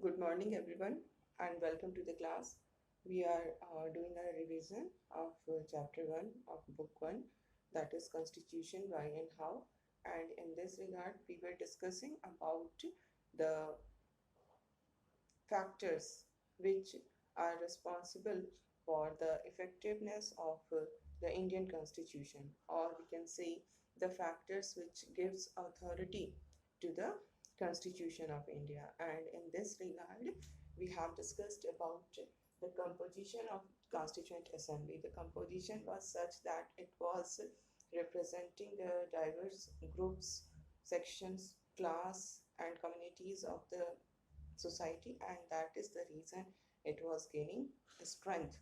Good morning, everyone, and welcome to the class. We are doing a revision of chapter 1 of book 1, that is Constitution, Why and How. And in this regard, we were discussing about the factors which are responsible for the effectiveness of the Indian Constitution, or we can say the factors which gives authority to the Constitution of India. And in this regard, we have discussed about the composition of Constituent Assembly. The composition was such that it was representing the diverse groups, sections, class, and communities of the society, and that is the reason it was gaining strength.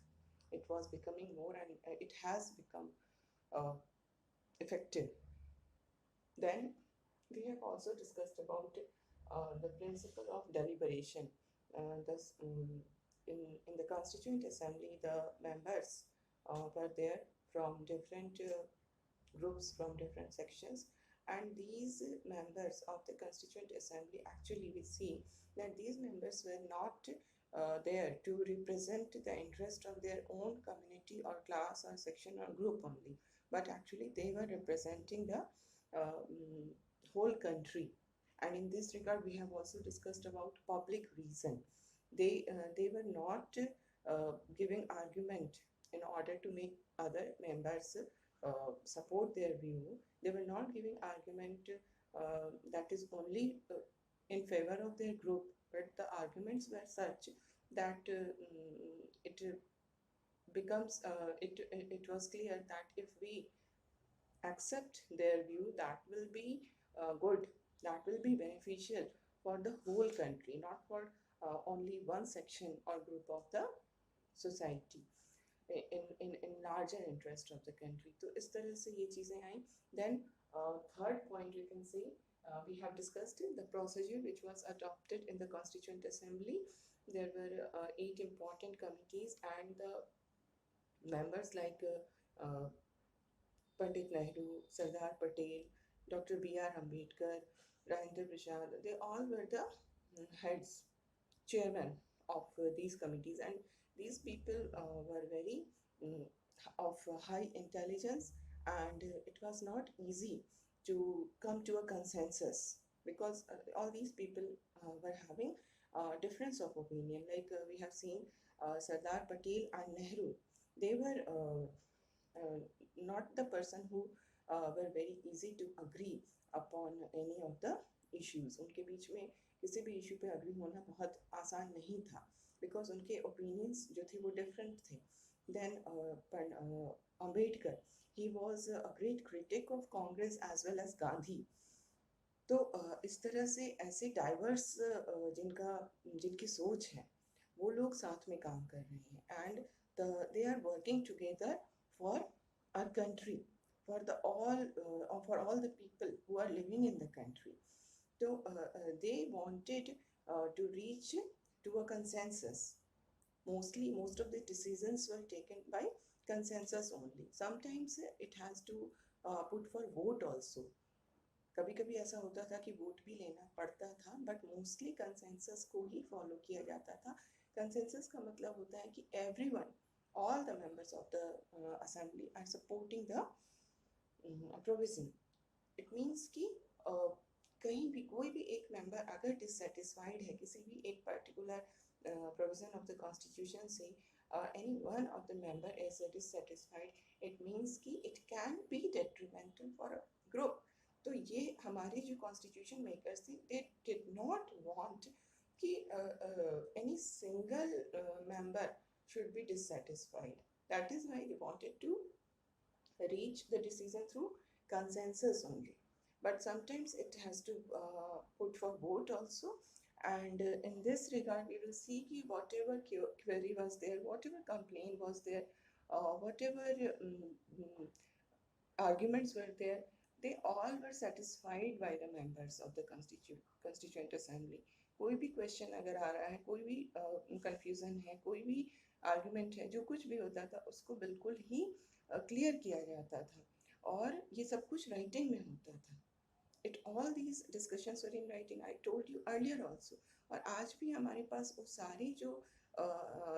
It was becoming more, and it has become uh, effective. Then we have also discussed about the principle of deliberation. Thus, in the Constituent Assembly, the members were there from different groups, from different sections, and these members of the Constituent Assembly, actually we see that these members were not there to represent the interest of their own community or class or section or group only, but actually they were representing the whole country. And in this regard, we have also discussed about public reason. They were not giving argument in order to make other members support their view. They were not giving argument that is only in favor of their group, but the arguments were such that it becomes it was clear that if we accept their view, that will be good, that will be beneficial for the whole country, not for only one section or group of the society, in larger interest of the country. तो इस तरह से ये चीज़ें आई. Then third point we can say, we have discussed the procedure which was adopted in the Constituent Assembly. There were 8 important committees, and the members like Pandit Nehru, Sardar Patel, Dr. B.R. Ambedkar, Rajendra Prasad, they all were the heads, chairman of these committees, and these people were very um, of high intelligence, and it was not easy to come to a consensus because all these people were having difference of opinion. Like we have seen Sardar Patel and Nehru, they were uh, not the person who were very easy to agree upon any of the issues. उनके बीच में किसी भी issue पे agree होना बहुत आसान नहीं था बिकॉज उनके ओपिनियंस जो थे वो डिफरेंट थे. Then Ambedkar, he was a great critic of Congress as well as Gandhi. तो इस तरह से ऐसे डाइवर्स जिनकी सोच है वो लोग साथ में काम कर रहे हैं, and they are working together for our country, for the all or for all the people who are living in the country. So they wanted to reach to a consensus. Most of the decisions were taken by consensus only. Sometimes it has to put for vote also. कभी कभी ऐसा होता था कि vote भी लेना पड़ता था, बट मोस्टली कंसेंसस को ही फॉलो किया जाता था. कंसेंसस का मतलब होता है कि everyone, all the members of the assembly are supporting the provision. It means कि कहीं भी कोई भी एक मेंबर अगर डिससेटिस्फाइड है किसी भी एक particular provision of the constitution से, any one of the member is dissatisfied, it means कि it can be detrimental for a group. तो ये हमारे जो कॉन्स्टिट्यूशन मेकर्स थे, they did not want कि any single member should be dissatisfied. That is why they wanted to reach the decision through consensus only. But sometimes it has to put for vote also. And in this regard, we will see कि whatever query was there, whatever complaint was there, whatever arguments were there, they all were satisfied by the members of the Constituent Assembly. कोई भी question अगर आ रहा है, कोई भी confusion है, कोई भी आर्गुमेंट है, जो कुछ भी होता था उसको बिल्कुल ही क्लियर किया जाता था, और ये सब कुछ राइटिंग में होता था. it all these discussions were in writing, I told you earlier also. और आज भी हमारे पास वो सारी जो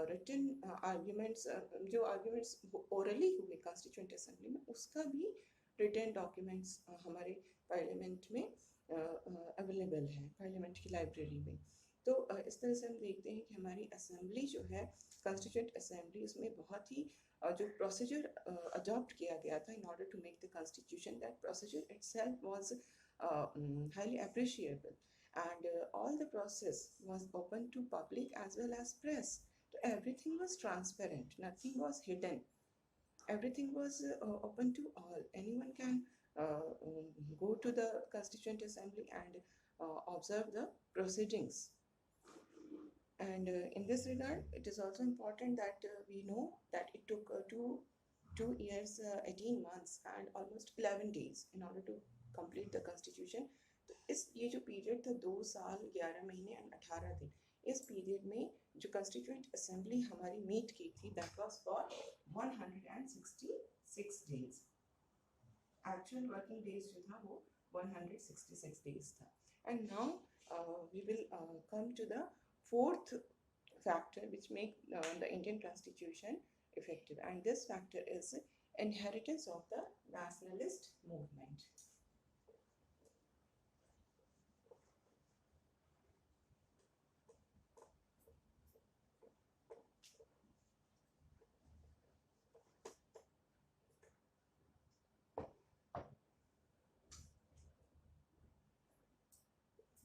रिटन आर्ग्यूमेंट्स, जो आर्ग्यूमेंट्स ओरली हुए कॉन्स्टिट्यूंट असेंबली में, उसका भी रिटन डॉक्यूमेंट्स हमारे पार्लियामेंट में अवेलेबल है, पार्लियामेंट की लाइब्रेरी में। तो इस तरह से हम देखते हैं कि हमारी असेंबली जो है, कॉन्स्टिट्यूंट असेंबली, उसमें बहुत ही जो प्रोसीजर अडॉप्ट किया गया था in order to make the constitution, that procedure itself was highly appreciable, and all the process was open to public as well as press. So everything was transparent, nothing was hidden, everything was open to all. Anyone can go to the constituent assembly and observe the proceedings. And in this regard, it is also important that we know that it took 2 years, 18 months and almost 11 days in order to complete the constitution. तो इस ये जो period था 2 साल 11 महीने and 18 दिन, इस period में जो कंस्टिट्यूएंट असेंबली हमारी मीट की थी, that was for 166 days. Actual working days जो था वो 166 डेज था। And now we will come to the fourth factor which make the Indian constitution effective, and this factor is inheritance of the nationalist movement.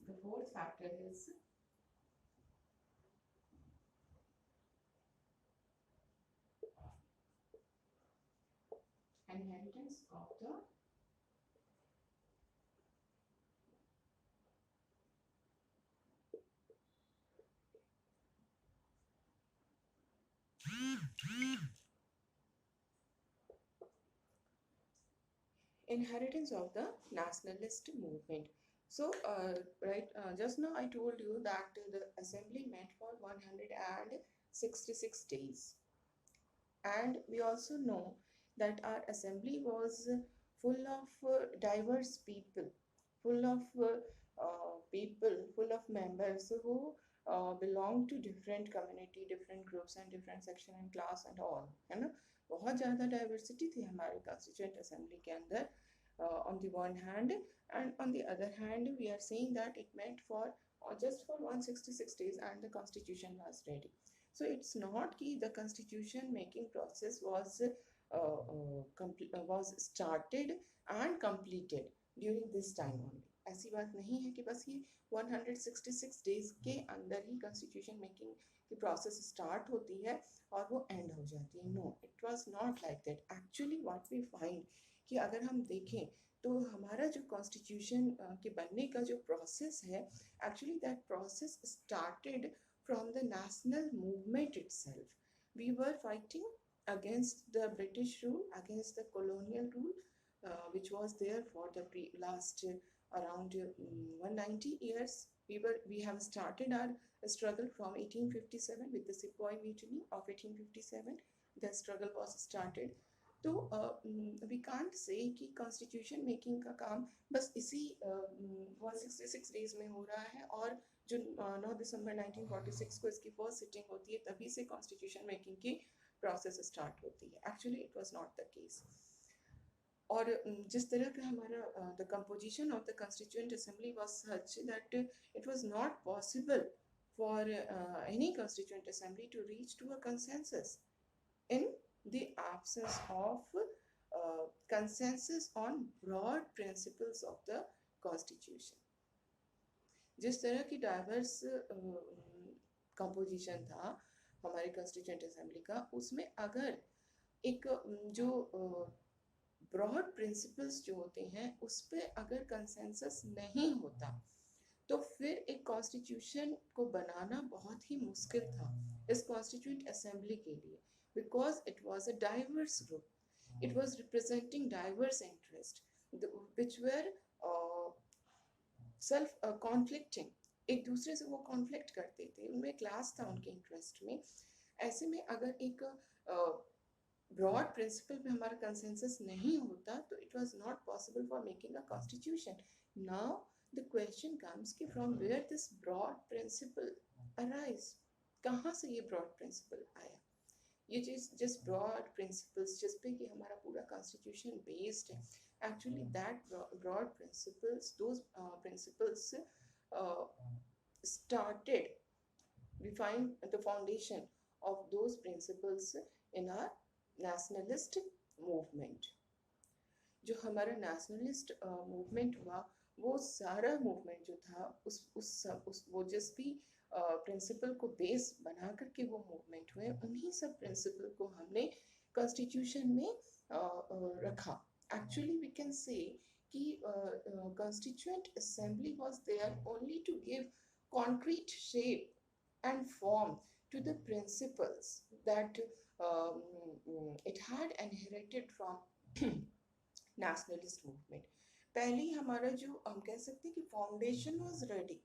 The fourth factor is inheritance of the nationalist movement. So just now I told you that the assembly met for 166 days, and we also know that our assembly was full of diverse people, full of full of members who belong to different community, different groups and different section and class and all, है ना। बहुत ज़्यादा diversity थी हमारे constituent assembly के अंदर, on the one hand, and on the other hand we are saying that it meant for just for 166 days and the constitution was ready. So it's not कि the constitution making process was was started and completed during this time only. ऐसी बात नहीं है कि बस ये 166 days के अंदर ही constitution making की process start होती है और वो end हो जाती है. No, it was not like that. Actually what we find कि अगर हम देखें तो हमारा जो कॉन्स्टिट्यूशन के बनने का जो प्रोसेस है, actually that process started from the national movement itself. We were fighting against the British rule, against the colonial rule, which was there for the last around 190 years. We have started our struggle from 1857 with the Sepoy Mutiny of 1857. The struggle was started. तो we can't say कि constitution making का काम बस इसी 166 days में हो रहा है और जो 9 दिसंबर 1946 को इसकी फर्स्ट सिटिंग होती है तभी से कॉन्स्टिट्यूशन मेकिंग की प्रोसेस स्टार्ट होती है. Actually it was not the case. और जिस तरह का हमारा the composition of the constituent assembly was such that it was not possible for any constituent assembly to reach to a consensus in the absence of consensus on broad principles of the constitution. जिस तरह की diverse composition था हमारे constituent assembly का, उसमें अगर एक जो ब्रॉड प्रिंसिपल्स जो होते हैं उस पर अगर कंसेंसस नहीं होता तो फिर एक कॉन्स्टिट्यूशन को बनाना बहुत ही मुश्किल था इस कॉन्स्टिट्यूएंट असेंबली के लिए, because it was a diverse group. It was representing diverse interests which were self-conflicting. एक दूसरे से वो कॉन्फ्लिक्ट करते थे, उनमें क्लास था उनके इंटरेस्ट में. ऐसे में अगर एक ब्रॉड प्रिंसिपल पे हमारा कंसेंसस नहीं होता तो it was not possible for making a constitution. Now the question comes कि from where this broad principle arise, कहाँ से ये ब्रॉड प्रिंसिपल आया. ये just broad principles जिस पे कि हमारा पूरा constitution based है. Actually that broad principles, those principles uh, started, we find the foundation of those principles in our nationalist movement. जो हमारा nationalist movement हुआ, वो सारा movement जो था उस वो जिस भी प्रिंसिपल को बेस बना करके वो मूवमेंट हुए, उन्हीं सब प्रिंसिपल को हमने कॉन्स्टिट्यूशन में रखा. एक्चुअली वी कैन से कि constituent assembly was there only to give concrete shape and form to the principles that it had inherited from nationalist movement. पहले ही हमारा जो हम कह सकते हैं कि foundation was ready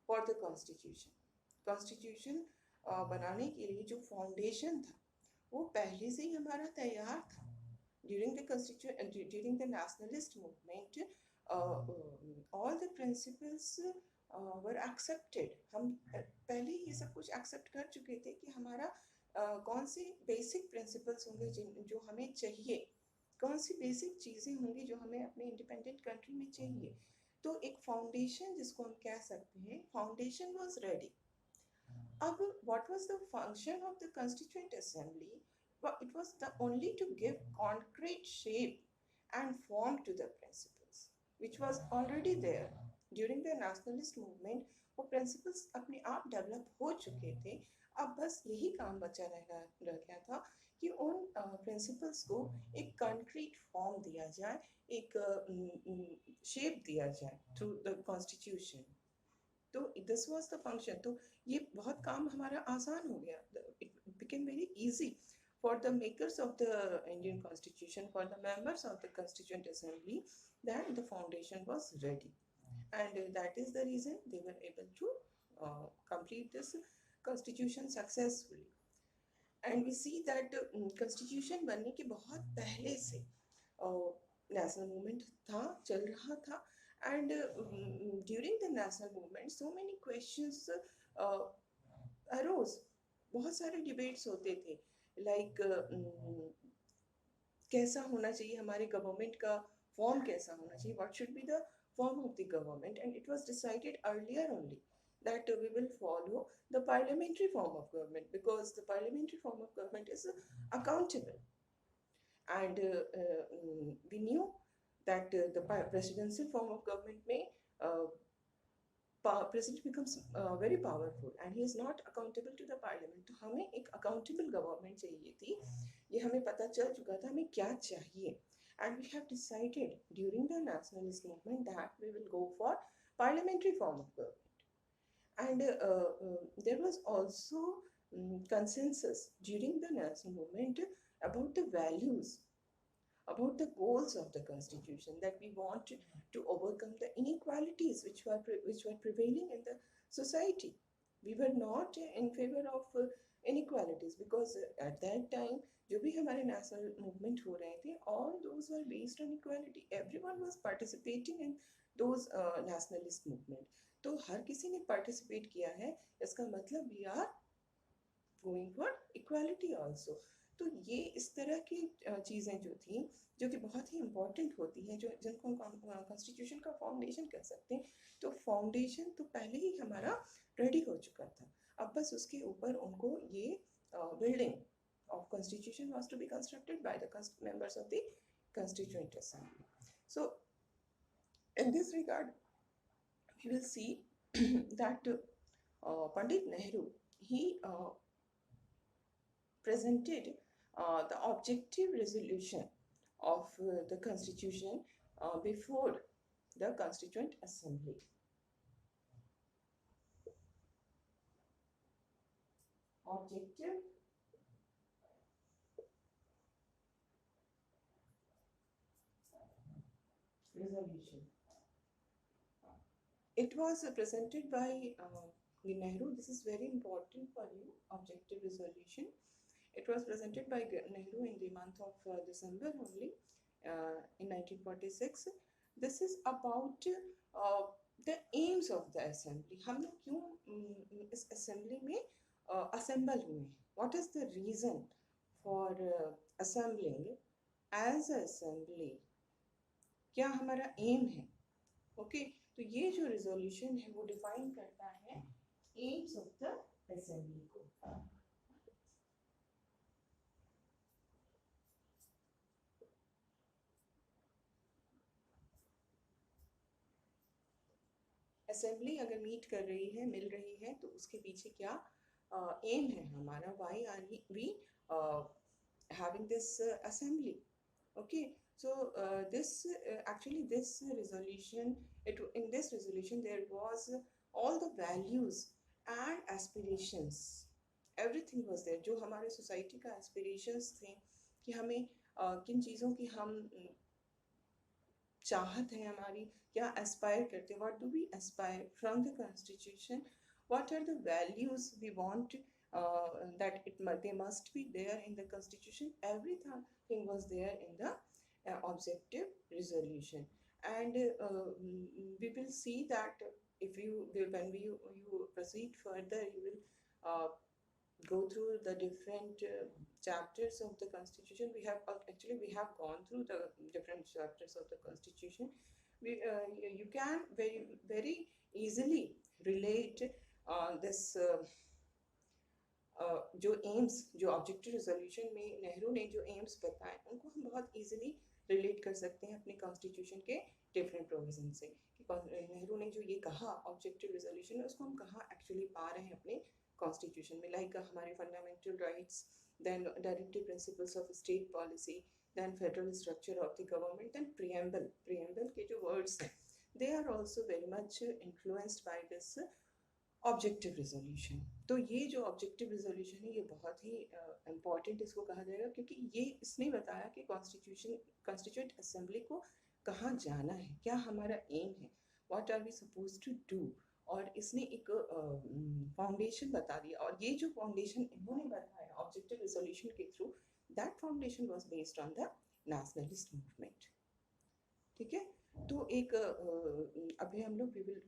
for the constitution. Constitution बनाने के लिए जो फाउंडेशन था वो पहले से ही हमारा तैयार था. During the nationalist movement, all the principles were accepted. हम पहले ही ये सब कुछ एक्सेप्ट कर चुके थे कि हमारा कौन से बेसिक प्रिंसिपल्स होंगे जो हमें चाहिए, कौन सी बेसिक चीज़ें होंगी जो हमें अपने इंडिपेंडेंट कंट्री में चाहिए. तो एक फाउंडेशन जिसको हम कह सकते हैं, फाउंडेशन वाज रेडी. अब what was the function of the constituent assembly? Well, it was the only to give concrete shape and form to the principles which was already there during the nationalist movement. वो principles अपने आप develop हो चुके थे. अब बस यही काम बचा रह गया था कि उन principles को एक concrete form दिया जाए, एक shape दिया जाए through the constitution. तो दिस वाज द फंक्शन. तो ये बहुत काम हमारा आसान हो गया. It became very easy for the makers of the Indian Constitution, for the members of the Constituent Assembly, that the foundation was ready, and that is the reason they were able to complete this constitution successfully. And we see that constitution बनने के बहुत पहले से national movement था, चल रहा था. And during the national movement so many questions arose. बहुत सारे debates होते थे, like कैसा होना चाहिए हमारे गवर्नमेंट का फॉर्म, कैसा होना चाहिए, what should be the form of the government. And it was decided earlier only that we will follow the parliamentary form of government, because the parliamentary form of government is accountable. And we knew that the presidential form of government may president becomes very powerful and he is not accountable to the parliament. तो हमें एक accountable government चाहिए थी. ये हमें पता चल चुका था हमें क्या चाहिए. And we have decided during the nationalist movement that we will go for parliamentary form of government. And there was also consensus during the national movement about the values, about the goals of the constitution, that we want to overcome the inequalities which were prevailing in the society. We were not in favor of inequalities, because at that time जो भी हमारे national movement हो रहे थे, all those were based on equality. Everyone was participating in those nationalist movement. तो हर किसी ने participate किया है, इसका मतलब we are going for equality also. तो ये इस तरह की चीज़ें जो थी, जो कि बहुत ही इम्पोर्टेंट होती हैं, जो जिनको हम कॉन्स्टिट्यूशन का फाउंडेशन कह सकते हैं. तो फाउंडेशन तो पहले ही हमारा रेडी हो चुका था. अब बस उसके ऊपर उनको ये building of constitution was to be constructed by the members of the constituent assembly. So in this regard we will see that Pandit Nehru, he presented the objective resolution of the constitution before the constituent assembly. Objective resolution. It was presented by Nehru. This is very important for you. Objective resolution. It was presented by Nehru in the month of December only in 1946. This is about the aims of the assembly. हम लोग क्यों इस assembly में assemble हुए? What is the reason for assembling as a assembly? क्या हमारा aim है? Okay तो ये जो रिजोल्यूशन है वो डिफाइन करता है एम्स ऑफ द असेंबली को. असेंबली अगर मीट कर रही है, मिल रही है, तो उसके पीछे क्या एम है हमारा? Why are we having this assembly? Okay, so actually this resolution, in this resolution there was all the values and aspirations, everything was there. जो हमारे सोसाइटी का aspirations थे कि हमें किन चीज़ों की हम चाहत है हमारी, क्या एस्पायर करते हैं, what do we aspire from the constitution, what are the values we want that they must be there in the constitution. Everything was there in the objective resolution. And we will see that if you proceed further, you will go through the different chapters of the constitution. We have gone through the different chapters of the constitution. You can very easily relate this जो AIIMS, जो objective resolution में नेहरू ने जो AIIMS बताए, उनको हम बहुत easily relate कर सकते हैं अपने कॉन्स्टिट्यूशन के डिफरेंट प्रोविजन से कि नेहरू ने जो ये कहा ऑब्जेक्टिव रिजोल्यूशन में, उसको हम कहाँ एक्चुअली पा रहे हैं अपने कॉन्स्टिट्यूशन में. लाइक हमारे fundamental rights, then directive principles of state policy, then federal structure of the government, then preamble के जो वर्ड्स हैं, they are also very much influenced by this objective resolution. तो ये जो ऑब्जेक्टिव रिजोल्यूशन है ये बहुत ही इम्पॉर्टेंट इसको कहा जाएगा, क्योंकि ये इसने बताया कि कॉन्स्टिट्यूएंट असेंबली को कहाँ जाना है, क्या हमारा एम है, what are we suppose to do. और इसने एक फाउंडेशन बता दिया, और ये जो फाउंडेशन इन्होंने बताया ऑब्जेक्टिव रिजोल्यूशन के through, that foundation was based on the nationalist movement. ठीक है, तो एक अभी हम लोग we will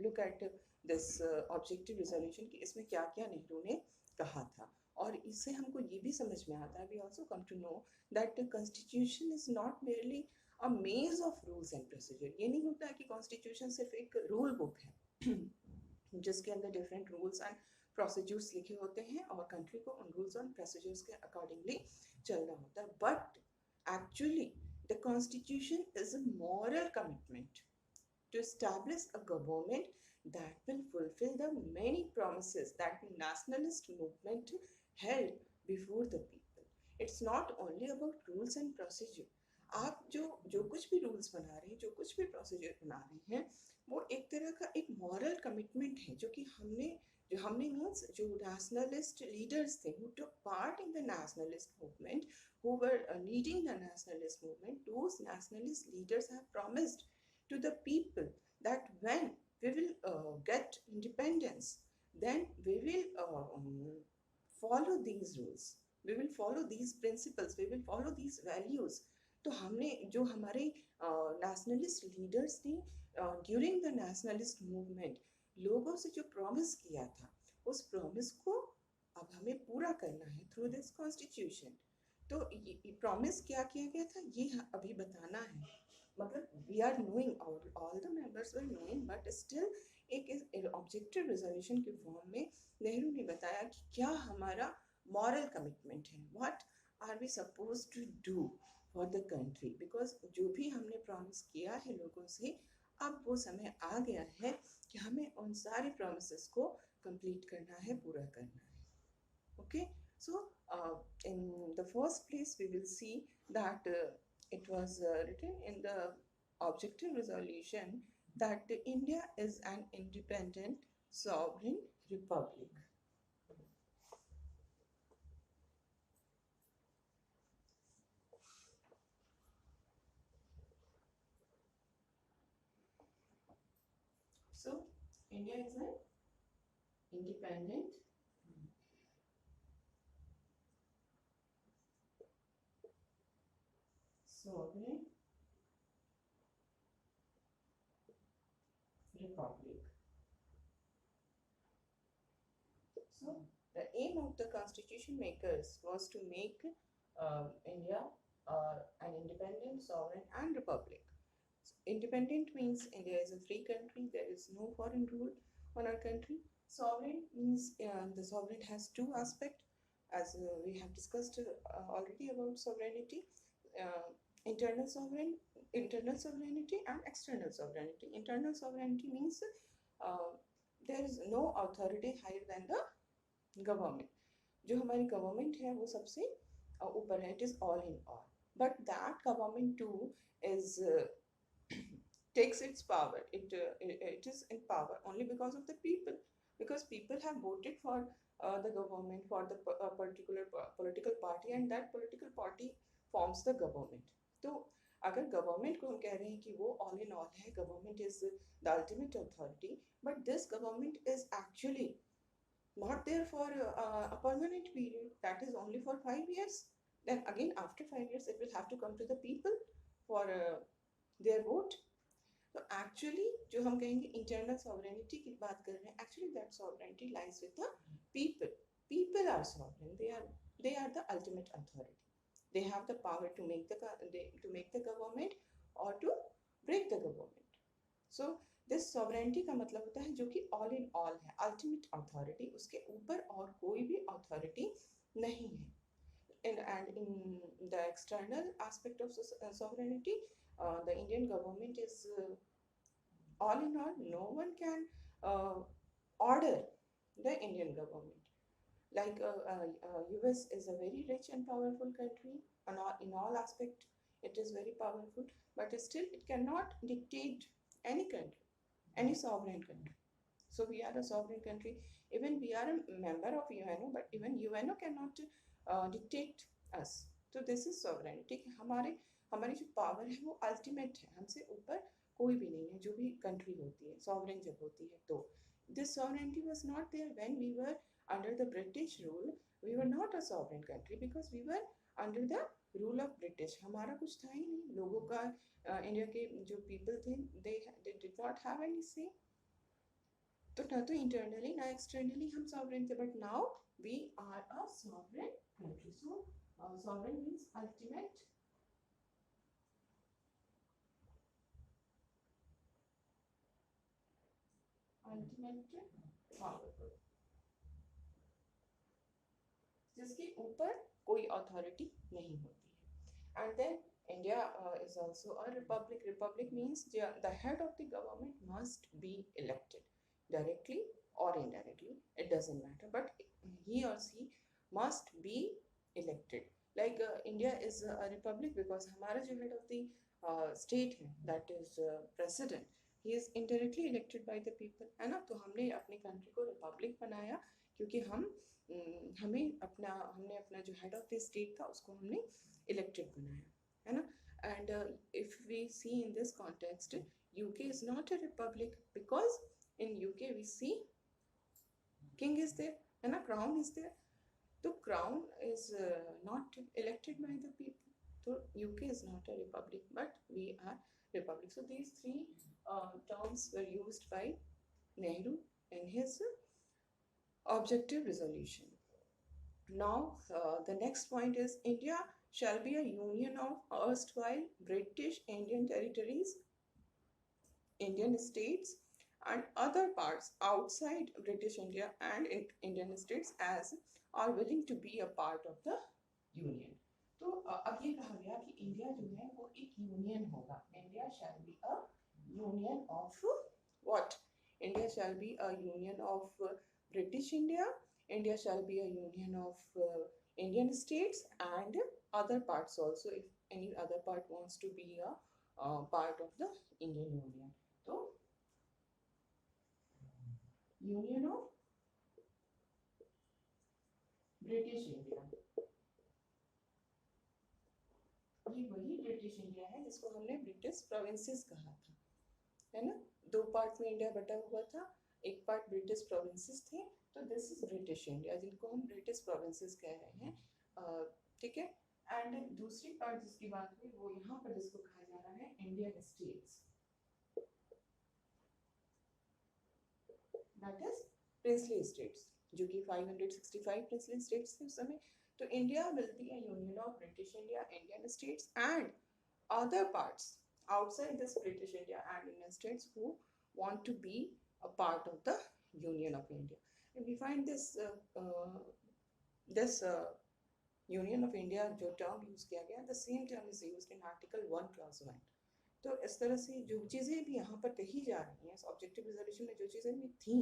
look at this objective resolution कि इसमें क्या क्या नेहरू ने कहा था. और इससे हमको ये भी समझ में आता है, we also come to know that constitution is not merely a maze of rules and procedure. ये नहीं होता है कि कॉन्स्टिट्यूशन सिर्फ एक रूल बुक है जिसके अंदर डिफरेंट रूल्स एंड प्रोसीजर्स लिखे होते हैं और कंट्री को उन रूल्स एंड प्रोसीजर्स के अकॉर्डिंगली चलना होता है. But actually the constitution is a moral commitment to establish a government that will fulfill the many promises that the nationalist movement held before the people. It's not only about rules and procedure. आप जो कुछ भी rules बना रहे हैं, जो कुछ भी प्रोसीजर बना रहे हैं, वो एक तरह का एक मॉरल कमिटमेंट है जो कि हमने मीन्स जो nationalist leaders थे who took part in the nationalist movement, who were leading the nationalist movement, those nationalist leaders have promised to the people that when we will get independence, then we will follow these rules, we will follow these principles, we will follow these values. तो हमने जो हमारे nationalist leaders ने during the nationalist movement लोगों से जो promise किया था, उस प्रॉमिस को अब हमें पूरा करना है थ्रू दिस कॉन्स्टिट्यूशन. तो ये प्रॉमिस क्या किया गया था ये अभी बताना है. मतलब we are knowing, all the members were knowing, but still एक ऑब्जेक्टिव रिजोल्यूशन के फॉर्म में नेहरू ने बताया कि क्या हमारा मॉरल कमिटमेंट है, what are we suppose to do for the country. Because जो भी हमने प्रॉमिस किया है लोगों से, अब वो समय आ गया है कि हमें उन सारे प्रोमिसेस को कंप्लीट करना है, पूरा करना है. Okay, so in the first place we will see that it was written in the objective resolution that India is an independent sovereign republic. So India is an independent sovereign republic. So the aim of the constitution makers was to make India an independent, sovereign, and republic. Independent means India is a free country. There is no foreign rule on our country. Sovereign means the sovereign has two aspects, as we have discussed already about sovereignty. Uh, internal sovereign, internal sovereignty, and external sovereignty. Internal sovereignty means uh, there is no authority higher than the government जो हमारी government है वो सबसे ऊपर है it is all in all but that government two is takes its power it is in power only because of the people because people have voted for the government for the particular political party and that political party forms the government तो अगर government को हम कह रहे हैं कि वो all in all है government is the ultimate authority but this government is actually not there for a permanent period that is only for 5 years then again after 5 years it will have to come to the people for their vote so actually जो हम कहेंगे internal sovereignty की बात कर रहे हैं actually that sovereignty lies with the people are sovereign they are the ultimate authority they have the power to make the government or to break the government so this sovereignty का मतलब होता है जो कि ऑल इन ऑल है ultimate authority उसके ऊपर और कोई भी अथॉरिटी नहीं है and in the external aspect of sovereignty the Indian government is all in all no one can order the Indian government like US is a very rich and powerful country in all aspect it is very powerful but still it cannot dictate any country any sovereign country. So we are a sovereign country. Even we are a member of UNO, but even UNO cannot dictate us. So this is sovereignty. हमारी जो power है वो ultimate है हमसे ऊपर कोई भी नहीं है जो भी कंट्री होती है सॉवरेन जब होती है तो this sovereignty was not there when we were under the British rule. We were not a sovereign country because we were under the rule of British हमारा कुछ था ही नहीं लोगों का इंडिया के जो पीपल थे they did not have any से तो ना तो इंटरनली ना एक्सटर्नली हम सॉवरेन थे but now we are a sovereign country so sovereign means ultimate powerful जिसके ऊपर कोई अथॉरिटी नहीं होती है and then India is also a republic. Republic means the head of the government must be elected directly or indirectly. It doesn't matter, but he or she must be elected. Like India is a republic because हमारा जो head of the state है, that is president, he is indirectly elected by the people, है ना? तो हमने अपनी country को republic बनाया क्योंकि हमने अपना जो head of the state था उसको हमने elected बनाया है ना and if we see in this context UK is not a republic because in UK we see king is there and a crown is there the crown is not elected by the people so UK is not a republic but we are republic so these three terms were used by Nehru in his objective resolution now the next point is India shall be a union of erstwhile British Indian territories, Indian states, and other parts outside British India and Indian states as are willing to be a part of the union. तो अब ये कहा गया कि India जो है वो एक यूनियन होगा. India shall be a union of what? India shall be a union of British India. India shall be a union of Indian states and other parts also if any other part wants to be a part of the Indian Union. So, Union of British India. ये वही British India है जिसको हमने British provinces कहा था है ना दो पार्ट में इंडिया बटा हुआ था एक पार्ट ब्रिटिश प्रोविंसेस थे तो दिस इज ब्रिटिश इंडिया जिनको हम ब्रिटिश प्रोविंसेस कह रहे हैं ठीक है एंड दूसरी पार्ट जिसकी बात हुई वो यहाँ पर जिसको कहा जा रहा है Indian states, that is princely states, जो कि 565 प्रिंसली स्टेट्स थे उस समय. तो India will be a union of British India, Indian states and other parts outside this British India and Indian states who want to be a part of the Union of India. And we find this Union of India जो term use किया गया, the same term is used in Article 1 Clause 1. तो इस तरह से जो चीज़ें भी यहाँ पर कही जा रही हैं, ऑब्जेक्टिव रिजोल्यूशन में जो चीज़ें भी थी,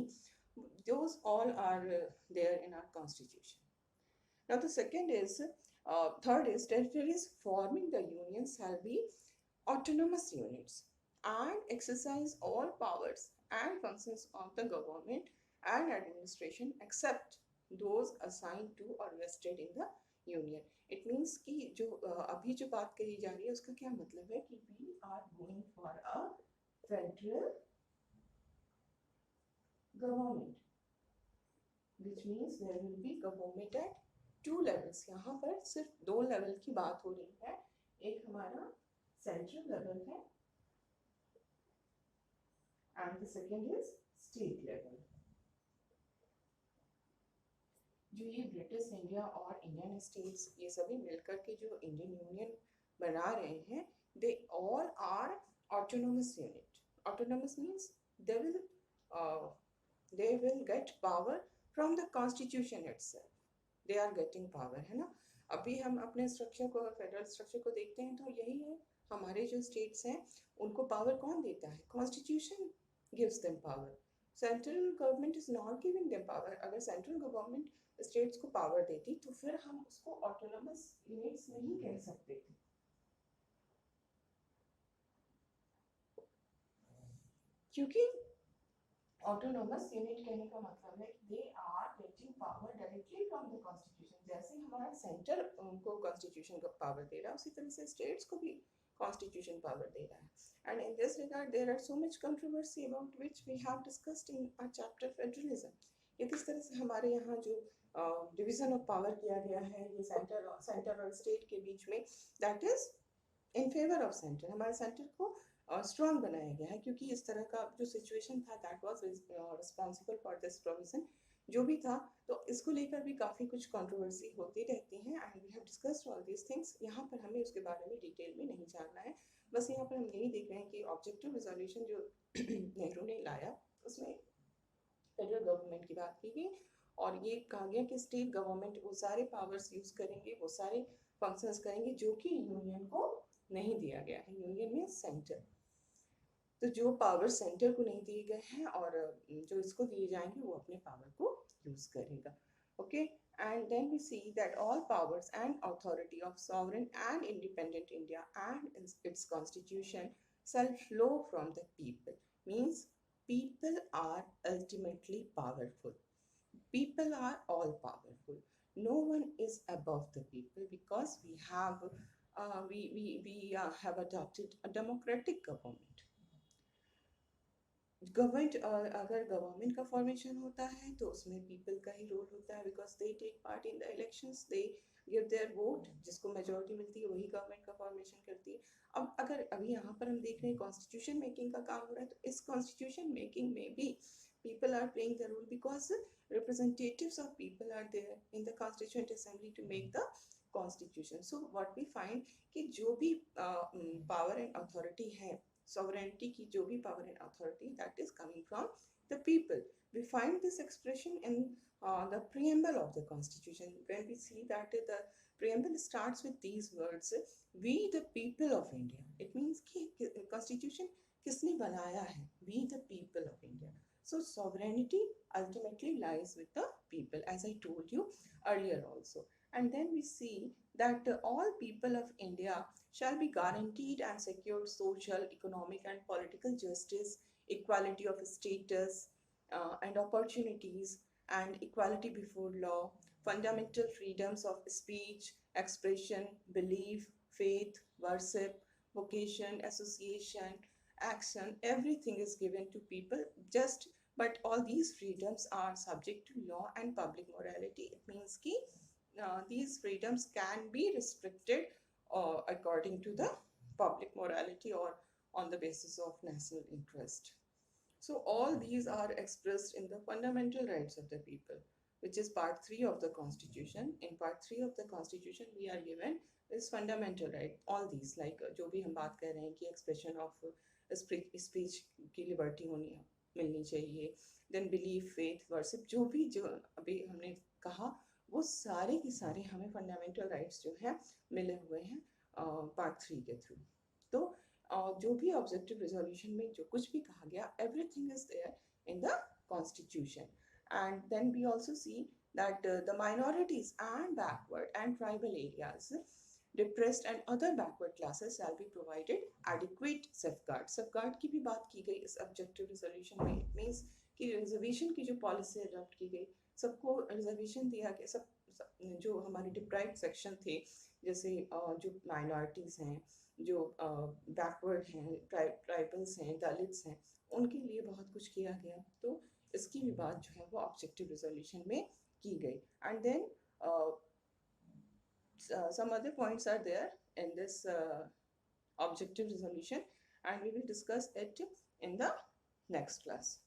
those all are there in our constitution. Now the second is, third is, territories forming the union shall be autonomous units and exercise all powers and functions of the government and administration except those assigned to or vested in the union. It means कि जो अभी जो बात कही जा रही है उसका क्या मतलब है कि we are going for a federal government, which means there will be government at two levels. यहाँ पर सिर्फ दो लेवल की बात हो रही है. एक हमारा सेंट्रल लेवल है and the second is state level. जो ये ब्रिटिश इंडिया और इंडियन स्टेट्स ये सभी मिलकर के जो इंडियन यूनियन बना रहे हैं, they all are autonomous unit. Autonomous means they will get power from the constitution itself. They are getting power, है ना. अभी हम अपने स्ट्रक्चर को, फेडरल स्ट्रक्चर को देखते हैं तो यही है. हमारे जो स्टेट्स हैं उनको पावर कौन देता है? Constitution gives them power. Central government is not giving them power. अगर सेंट्रल गवर्नमेंट स्टेट्स को पावर देती तो फिर हम उसको ऑटोनोमस यूनिट्स नहीं कह सकते थे, क्योंकि ऑटोनोमस यूनिट कहने का मतलब है कि they are getting power directly from the constitution. जैसे हमारा सेंटर उनको कॉन्स्टिट्यूशन का पावर दे रहा है, उसी तरह से स्टेट्स को भी कॉन्स्टिट्यूशन पावर दे रहा है. And in this regard there are so much controversy about which we have discussed in our chapter federalism. ये किस तरह से हमारे यहाँ जो डिवीजन ऑफ पावर किया गया है ये सेंटर और स्टेट के बीच में, that is in favour of centre. हमारे सेंटर को स्ट्रॉन्ग बनाया गया है, क्योंकि इस तरह का जो सिचुएशन था that was responsible for this provision जो भी था. तो इसको लेकर भी काफ़ी कुछ कंट्रोवर्सी होती रहती है and we have discussed all these things. यहाँ पर हमें उसके बारे में डिटेल में नहीं जानना है. बस यहाँ पर हम यही देख रहे हैं कि ऑब्जेक्टिव रिजोल्यूशन जो नेहरू ने लाया उसमें फेडरल गवर्नमेंट की बात की गई और ये कहा गया कि स्टेट गवर्नमेंट वो सारे पावर्स यूज करेंगे, वो सारे फंक्शंस करेंगे जो कि यूनियन को नहीं दिया गया है. यूनियन में सेंटर, तो जो पावर सेंटर को नहीं दिए गए हैं और जो इसको दिए जाएंगे वो अपने पावर को यूज करेगा. Okay, and then we see that all powers and authority of sovereign and independent India and its constitution shall flow from the people. Means people are ultimately powerful. People are all powerful. No one is above the people because we have adopted a democratic government. Government, अगर government का formation होता है तो उसमें people का ही role होता है, because they take part in the elections, they give their vote, जिसको मेजोरिटी मिलती है वही गवर्नमेंट का फॉर्मेशन करती है. अब अगर अभी यहाँ पर हम देख रहे हैं कॉन्स्टिट्यूशन मेकिंग का काम हो रहा है, तो इस कॉन्स्टिट्यूशन मेकिंग में भी people are playing the role because representatives of people are there in the constituent assembly to make the constitution. So what we find कि जो भी power and authority है, sovereignty की जो भी power and authority, that is coming from the people. We find this expression in the preamble of the constitution. When we see that the preamble starts with these words, we the people of India. It means कि constitution किसने बनाया है? We the people of India. So sovereignty ultimately lies with the people, as I told you earlier also. And then we see that all people of India shall be guaranteed and secured social, economic and political justice, equality of status and opportunities, and equality before law, fundamental freedoms of speech, expression, belief, faith, worship, vocation, association, action. Everything is given to people, just but all these freedoms are subject to law and public morality. It means कि these freedoms can be restricted according to the public morality or on the basis of national interest. So all these are expressed in the fundamental rights of the people, which is part 3 of the constitution. In part 3 of the constitution we are given is fundamental right, all these like जो भी हम बात कर रहे हैं कि expression of speech की liberty होनी मिलनी चाहिए, then belief, faith, worship, जो अभी हमने कहा वो सारे के सारे हमें फंडामेंटल राइट्स जो है मिले हुए हैं पार्ट 3 के थ्रू. तो जो भी ऑब्जेक्टिव रेजोल्यूशन में जो कुछ भी कहा गया, everything is there in the constitution. And then we also see that the minorities and backward and tribal areas, depressed and other backward classes shall be provided adequate safeguard. Safeguard की भी बात की गई इस objective resolution में. It means कि reservation की जो पॉलिसी अडॉप्ट की गई, सबको रिजर्वेशन दिया गया, सब जो हमारे डिप्राइव्ड सेक्शन थे जैसे जो माइनॉरिटीज़ हैं, जो बैकवर्ड हैं, ट्राइबल्स हैं, दलित्स हैं, उनके लिए बहुत कुछ किया गया. तो इसकी भी बात जो है वो ऑब्जेक्टिव रिजोल्यूशन में की गई. And then some other points are there in this objective resolution, and we will discuss it in the next class.